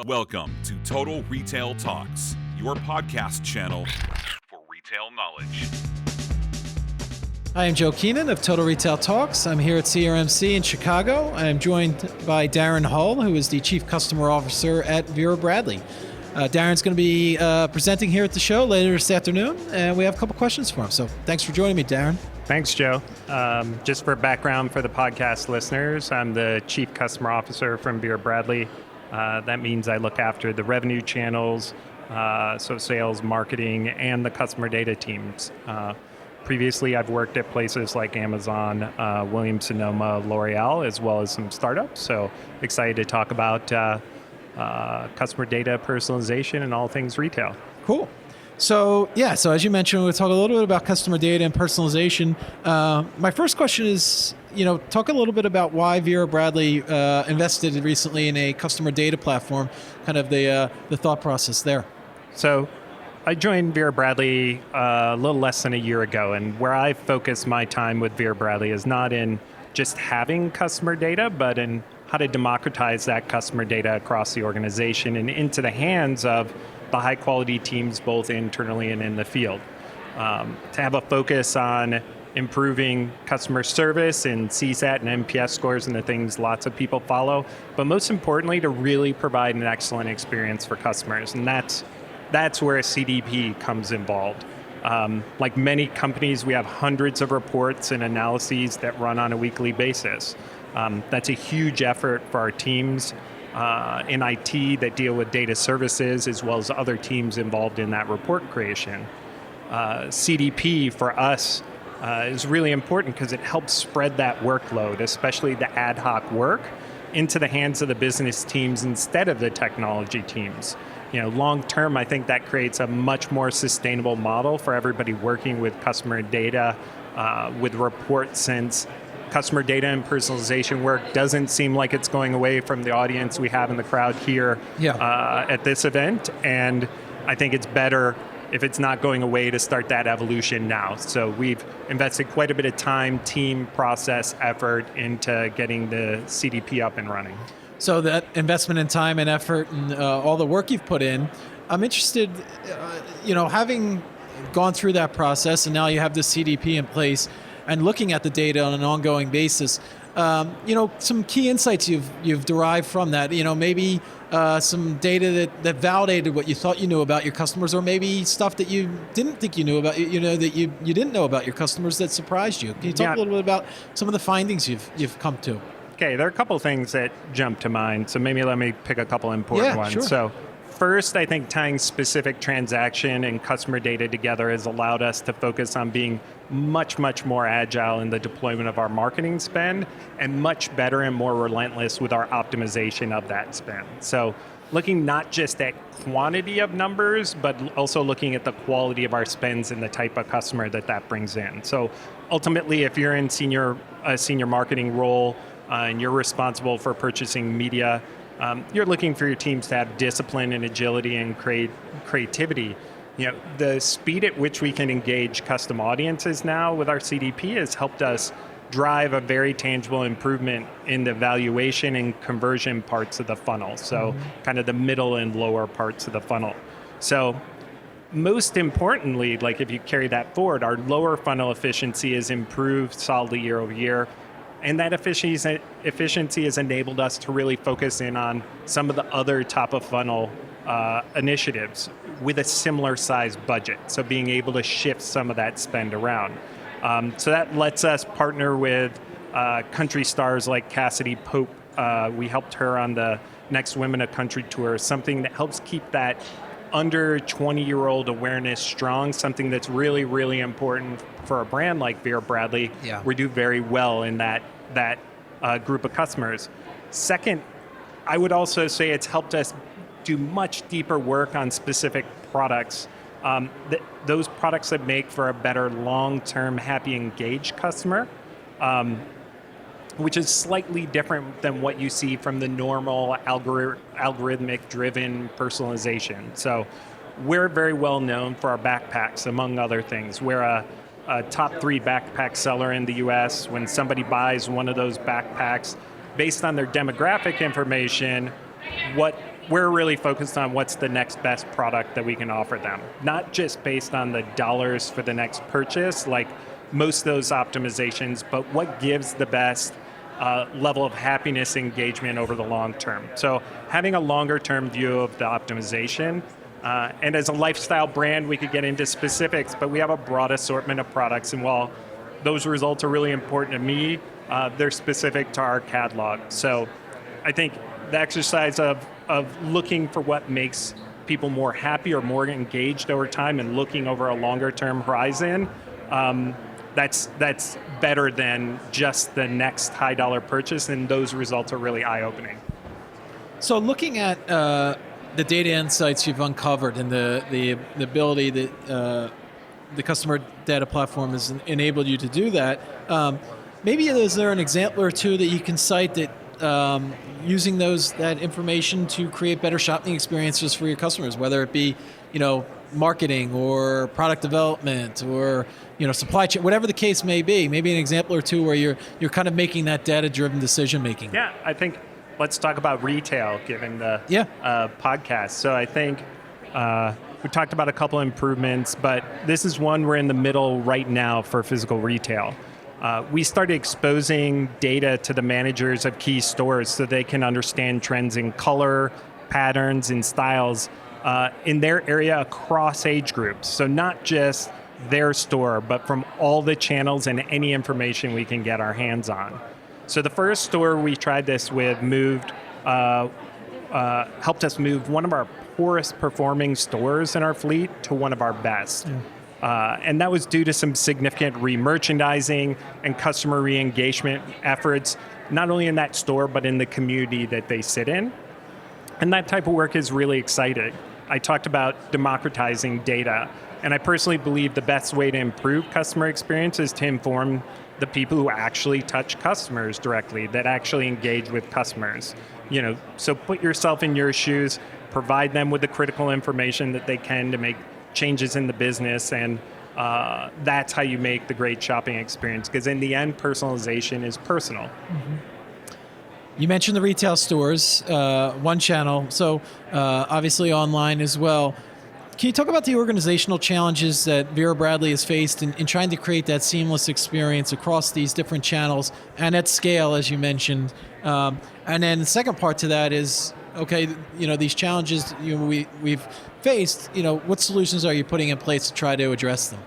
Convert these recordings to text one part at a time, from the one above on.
Welcome to Total Retail Talks, your podcast channel for retail knowledge. I am Joe Keenan of Total Retail Talks. I'm here at CRMC in Chicago. I am joined by Daren Hull, who is the Chief Customer Officer at Vera Bradley. Daren's going to be presenting here at the show later this afternoon, and we have a couple questions for him. So thanks for joining me, Daren. Thanks, Joe. Just for background for the podcast listeners, I'm the Chief Customer Officer from Vera Bradley. That means I look after the revenue channels, so sales, marketing, and the customer data teams. Previously, I've worked at places like Amazon, Williams-Sonoma, L'Oreal, as well as some startups. So excited to talk about customer data, personalization, and all things retail. Cool. So as you mentioned, we'll talk a little bit about customer data and personalization. My first question is, talk a little bit about why Vera Bradley invested recently in a customer data platform, kind of the thought process there. So I joined Vera Bradley a little less than a year ago, and where I focus my time with Vera Bradley is not in just having customer data, but in how to democratize that customer data across the organization and into the hands of the high quality teams both internally and in the field. To have a focus on improving customer service and CSAT and NPS scores and the things lots of people follow, but most importantly to really provide an excellent experience for customers, and that's where a CDP comes involved. Like many companies, we have hundreds of reports and analyses that run on a weekly basis. That's a huge effort for our teams in IT that deal with data services, as well as other teams involved in that report creation. CDP for us is really important because it helps spread that workload, especially the ad hoc work, into the hands of the business teams instead of the technology teams. Long term, I think that creates a much more sustainable model for everybody working with customer data, with reports, since customer data and personalization work doesn't seem like it's going away from the audience we have in the crowd here at this event. And I think it's better if it's not going away to start that evolution now. So we've invested quite a bit of time, team, process, effort into getting the CDP up and running. So that investment in time and effort and all the work you've put in, I'm interested, having gone through that process and now you have the CDP in place and looking at the data on an ongoing basis, some key insights you've derived from that, maybe some data that validated what you thought you knew about your customers, or maybe stuff that you didn't think you knew about, that you didn't know about your customers that surprised you. Can you talk a little bit about some of the findings you've come to? Okay, there are a couple things that jump to mind, so maybe let me pick a couple important ones. Sure. So first, I think tying specific transaction and customer data together has allowed us to focus on being much, much more agile in the deployment of our marketing spend and much better and more relentless with our optimization of that spend. So looking not just at quantity of numbers, but also looking at the quality of our spends and the type of customer that brings in. So ultimately, if you're in a senior marketing role and you're responsible for purchasing media, you're looking for your teams to have discipline and agility and creativity. The speed at which we can engage custom audiences now with our CDP has helped us drive a very tangible improvement in the valuation and conversion parts of the funnel. So kind of the middle and lower parts of the funnel. So most importantly, like if you carry that forward, our lower funnel efficiency has improved solidly year over year. And that efficiency has enabled us to really focus in on some of the other top of funnel initiatives with a similar size budget. So being able to shift some of that spend around. So that lets us partner with country stars like Cassidy Pope. We helped her on the Next Women of Country tour, something that helps keep that under 20-year-old awareness strong, something that's really, really important for a brand like Vera Bradley. Yeah. We do very well in that group of customers. Second, I would also say it's helped us do much deeper work on specific products. Those products that make for a better long-term, happy, engaged customer, which is slightly different than what you see from the normal algorithmic-driven personalization. So we're very well known for our backpacks, among other things. We're a top 3 backpack seller in the US. When somebody buys one of those backpacks, based on their demographic information, we're really focused on what's the next best product that we can offer them. Not just based on the dollars for the next purchase, like most of those optimizations, but what gives the best level of happiness engagement over the long term. So having a longer term view of the optimization, and as a lifestyle brand, we could get into specifics, but we have a broad assortment of products, and while those results are really important to me, they're specific to our catalog. So I think the exercise of looking for what makes people more happy or more engaged over time and looking over a longer term horizon, that's better than just the next high dollar purchase, and those results are really eye-opening. So looking at the data insights you've uncovered and the ability that the customer data platform has enabled you to do that, maybe is there an example or two that you can cite that using that information to create better shopping experiences for your customers, whether it be, marketing or product development or, supply chain, whatever the case may be, maybe an example or two where you're kind of making that data-driven decision making. Yeah, I think let's talk about retail given the podcast. So I think we talked about a couple improvements, but this is one we're in the middle right now for physical retail. We started exposing data to the managers of key stores so they can understand trends in color, patterns, and styles in their area across age groups. So not just their store, but from all the channels and any information we can get our hands on. So the first store we tried this with helped us move one of our poorest performing stores in our fleet to one of our best. And that was due to some significant re-merchandising and customer re-engagement efforts, not only in that store, but in the community that they sit in. And that type of work is really exciting. I talked about democratizing data, and I personally believe the best way to improve customer experience is to inform the people who actually touch customers directly, that actually engage with customers. So put yourself in your shoes, provide them with the critical information that they can to make changes in the business, and that's how you make the great shopping experience, because in the end, personalization is personal. Mm-hmm. You mentioned the retail stores, one channel, so obviously online as well. Can you talk about the organizational challenges that Vera Bradley has faced in trying to create that seamless experience across these different channels and at scale, as you mentioned? And then the second part to that is, okay, these challenges we've faced, what solutions are you putting in place to try to address them?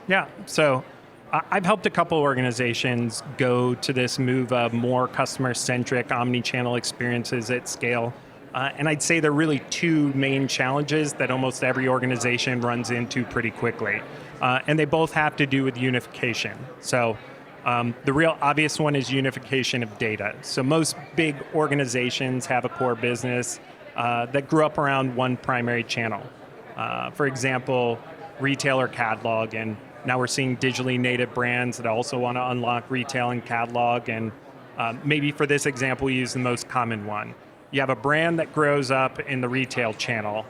Yeah, so I've helped a couple organizations go to this move of more customer-centric omni-channel experiences at scale. And I'd say there are really two main challenges that almost every organization runs into pretty quickly. And they both have to do with unification. So the real obvious one is unification of data. So most big organizations have a core business that grew up around one primary channel. For example, retailer catalog, and now we're seeing digitally native brands that also want to unlock retail and catalog. And maybe for this example, we use the most common one. You have a brand that grows up in the retail channel.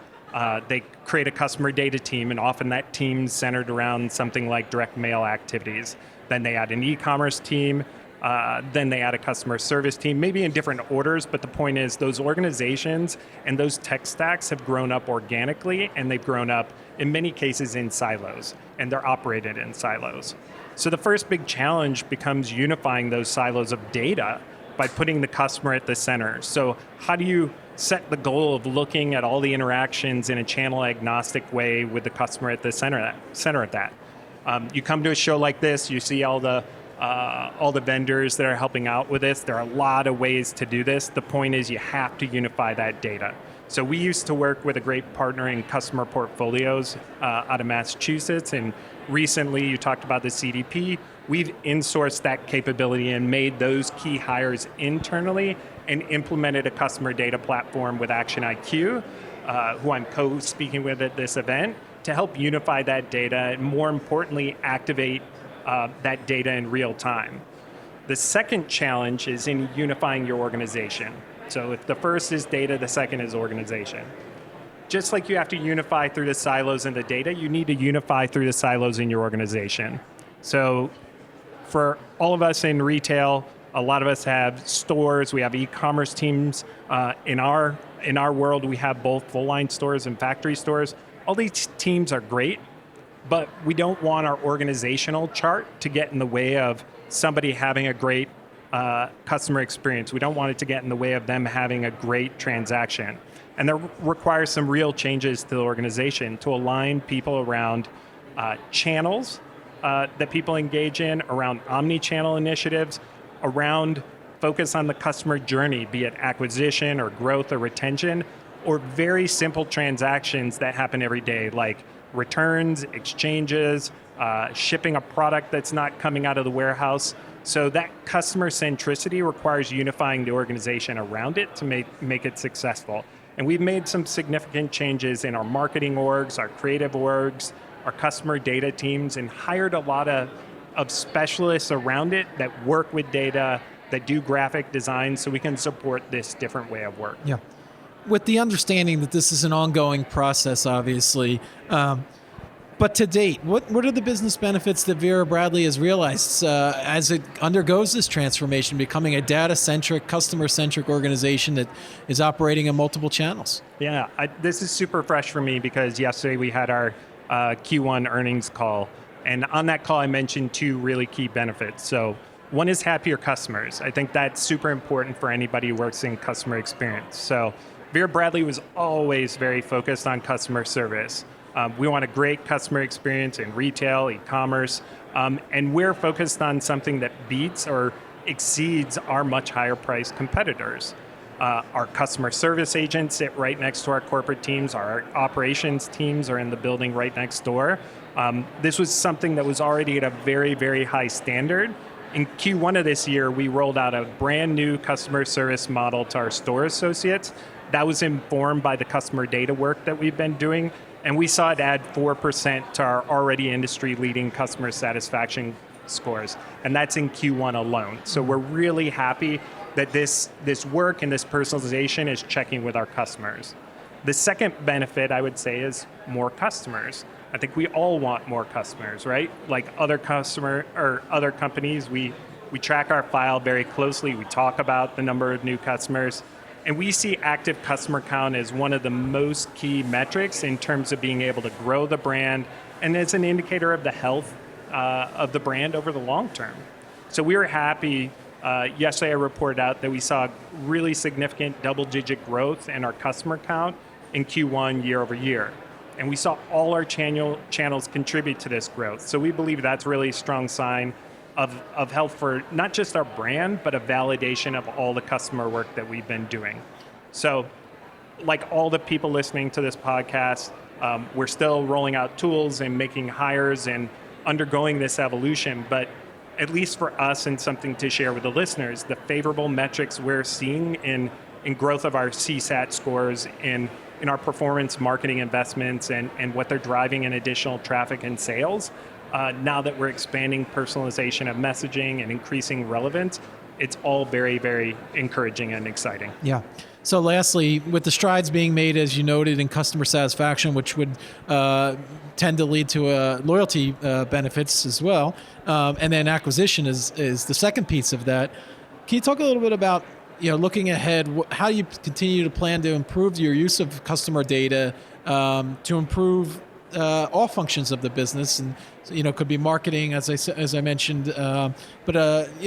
They create a customer data team, and often that team's centered around something like direct mail activities. Then they add an e-commerce team, then they add a customer service team, maybe in different orders, but the point is those organizations and those tech stacks have grown up organically, and they've grown up in many cases in silos, and they're operated in silos. So the first big challenge becomes unifying those silos of data by putting the customer at the center. So how do you set the goal of looking at all the interactions in a channel agnostic way with the customer at the center of that? You come to a show like this, you see all the vendors that are helping out with this. There are a lot of ways to do this. The point is you have to unify that data. So we used to work with a great partner in customer portfolios out of Massachusetts, and recently you talked about the CDP. We've insourced that capability and made those key hires internally and implemented a customer data platform with Action IQ, who I'm co-speaking with at this event, to help unify that data and, more importantly, activate that data in real time. The second challenge is in unifying your organization. So if the first is data, the second is organization. Just like you have to unify through the silos in the data, you need to unify through the silos in your organization. So for all of us in retail, a lot of us have stores, we have e-commerce teams in our In our world, we have both full-line stores and factory stores. All these teams are great, but we don't want our organizational chart to get in the way of somebody having a great customer experience. We don't want it to get in the way of them having a great transaction. And that requires some real changes to the organization to align people around channels that people engage in, around omni-channel initiatives, around focus on the customer journey, be it acquisition or growth or retention, or very simple transactions that happen every day, like returns, exchanges, shipping a product that's not coming out of the warehouse. So that customer centricity requires unifying the organization around it to make it successful. And we've made some significant changes in our marketing orgs, our creative orgs, our customer data teams, and hired a lot of specialists around it that work with data, that do graphic design, so we can support this different way of work. Yeah. With the understanding that this is an ongoing process, obviously, but to date, what are the business benefits that Vera Bradley has realized as it undergoes this transformation, becoming a data-centric, customer-centric organization that is operating in multiple channels? Yeah, this is super fresh for me because yesterday we had our Q1 earnings call, and on that call I mentioned two really key benefits. So one is happier customers. I think that's super important for anybody who works in customer experience. So Vera Bradley was always very focused on customer service. We want a great customer experience in retail, e-commerce, and we're focused on something that beats or exceeds our much higher priced competitors. Our customer service agents sit right next to our corporate teams. Our operations teams are in the building right next door. This was something that was already at a very, very high standard. In Q1 of this year, we rolled out a brand new customer service model to our store associates. That was informed by the customer data work that we've been doing, and we saw it add 4% to our already industry-leading customer satisfaction scores, and that's in Q1 alone. So we're really happy that this work and this personalization is checking with our customers. The second benefit, I would say, is more customers. I think we all want more customers, right? Like other companies, we track our file very closely. We talk about the number of new customers. And we see active customer count as one of the most key metrics in terms of being able to grow the brand, and it's an indicator of the health of the brand over the long term. So we were happy. Yesterday I reported out that we saw really significant double-digit growth in our customer count in Q1 year over year. And we saw all our channels contribute to this growth. So we believe that's really a strong sign of health for not just our brand, but a validation of all the customer work that we've been doing. So like all the people listening to this podcast, we're still rolling out tools and making hires and undergoing this evolution, but at least for us and something to share with the listeners, the favorable metrics we're seeing in growth of our CSAT scores, in our performance marketing investments and what they're driving in additional traffic and sales, now that we're expanding personalization of messaging and increasing relevance, it's all very, very encouraging and exciting. Yeah. So lastly, with the strides being made, as you noted, in customer satisfaction, which would tend to lead to loyalty benefits as well, and then acquisition is the second piece of that. Can you talk a little bit about, looking ahead, how you continue to plan to improve your use of customer data to improve all functions of the business, and could be marketing, as I mentioned, but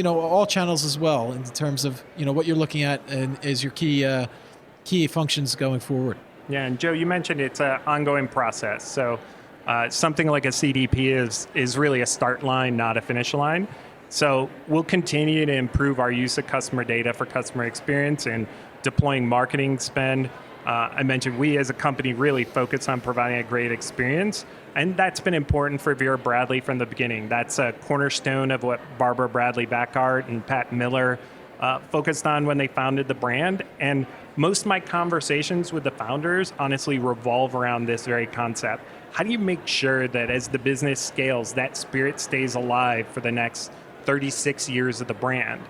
all channels as well, in terms of what you're looking at and as your key functions going forward. Yeah, and Joe, you mentioned it's an ongoing process. So something like a CDP is really a start line, not a finish line. So we'll continue to improve our use of customer data for customer experience and deploying marketing spend. I mentioned we as a company really focus on providing a great experience, and that's been important for Vera Bradley from the beginning. That's a cornerstone of what Barbara Bradley Backart and Pat Miller focused on when they founded the brand. And most of my conversations with the founders honestly revolve around this very concept. How do you make sure that as the business scales, that spirit stays alive for the next 36 years of the brand?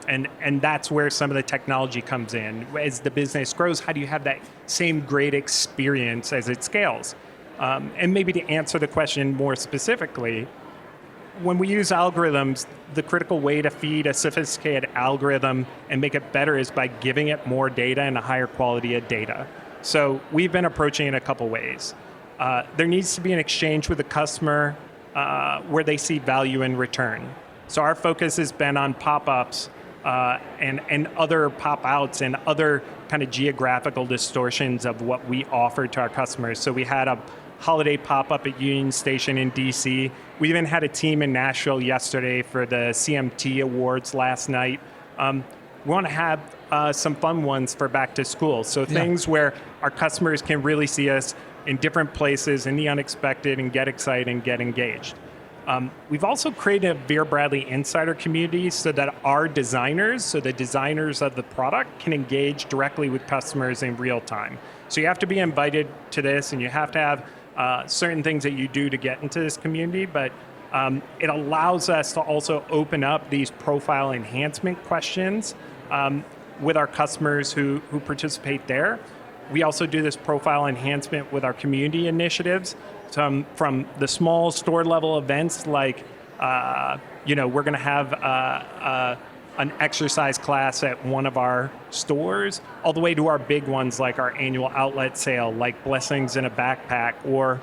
And that's where some of the technology comes in. As the business grows, how do you have that same great experience as it scales? And maybe to answer the question more specifically, when we use algorithms, the critical way to feed a sophisticated algorithm and make it better is by giving it more data and a higher quality of data. So we've been approaching it a couple ways. There needs to be an exchange with the customer where they see value in return. So our focus has been on pop-ups and other pop-outs and other kind of geographical distortions of what we offer to our customers. So we had a holiday pop-up at Union Station in DC. We even had a team in Nashville yesterday for the CMT Awards last night. We want to have some fun ones for back to school. So things where our customers can really see us in different places, in the unexpected, and get excited and get engaged. We've also created a Vera Bradley insider community so that our designers, so the designers of the product, can engage directly with customers in real time. So you have to be invited to this, and you have to have certain things that you do to get into this community, but it allows us to also open up these profile enhancement questions with our customers who participate there. We also do this profile enhancement with our community initiatives, from the small store level events like, we're going to have an exercise class at one of our stores, all the way to our big ones like our annual outlet sale, like Blessings in a Backpack, or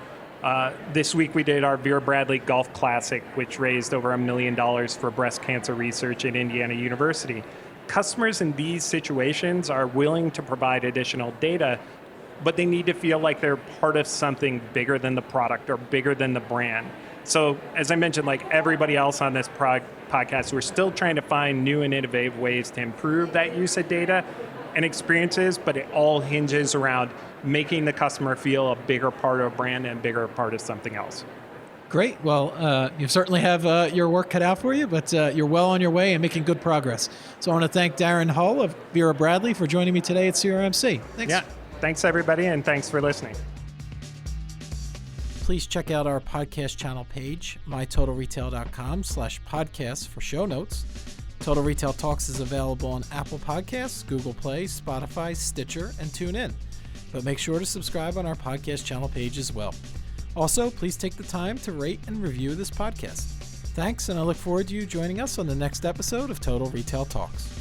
this week we did our Vera Bradley Golf Classic, which raised over $1 million for breast cancer research at Indiana University. Customers in these situations are willing to provide additional data, but they need to feel like they're part of something bigger than the product or bigger than the brand. So as I mentioned, like everybody else on this podcast, we're still trying to find new and innovative ways to improve that use of data and experiences, but it all hinges around making the customer feel a bigger part of a brand and a bigger part of something else. Great. Well, you certainly have your work cut out for you, but you're well on your way and making good progress. So I want to thank Daren Hull of Vera Bradley for joining me today at CRMC. Thanks. Yeah. Thanks, everybody, and thanks for listening. Please check out our podcast channel page, mytotalretail.com/podcasts for show notes. Total Retail Talks is available on Apple Podcasts, Google Play, Spotify, Stitcher, and TuneIn. But make sure to subscribe on our podcast channel page as well. Also, please take the time to rate and review this podcast. Thanks, and I look forward to you joining us on the next episode of Total Retail Talks.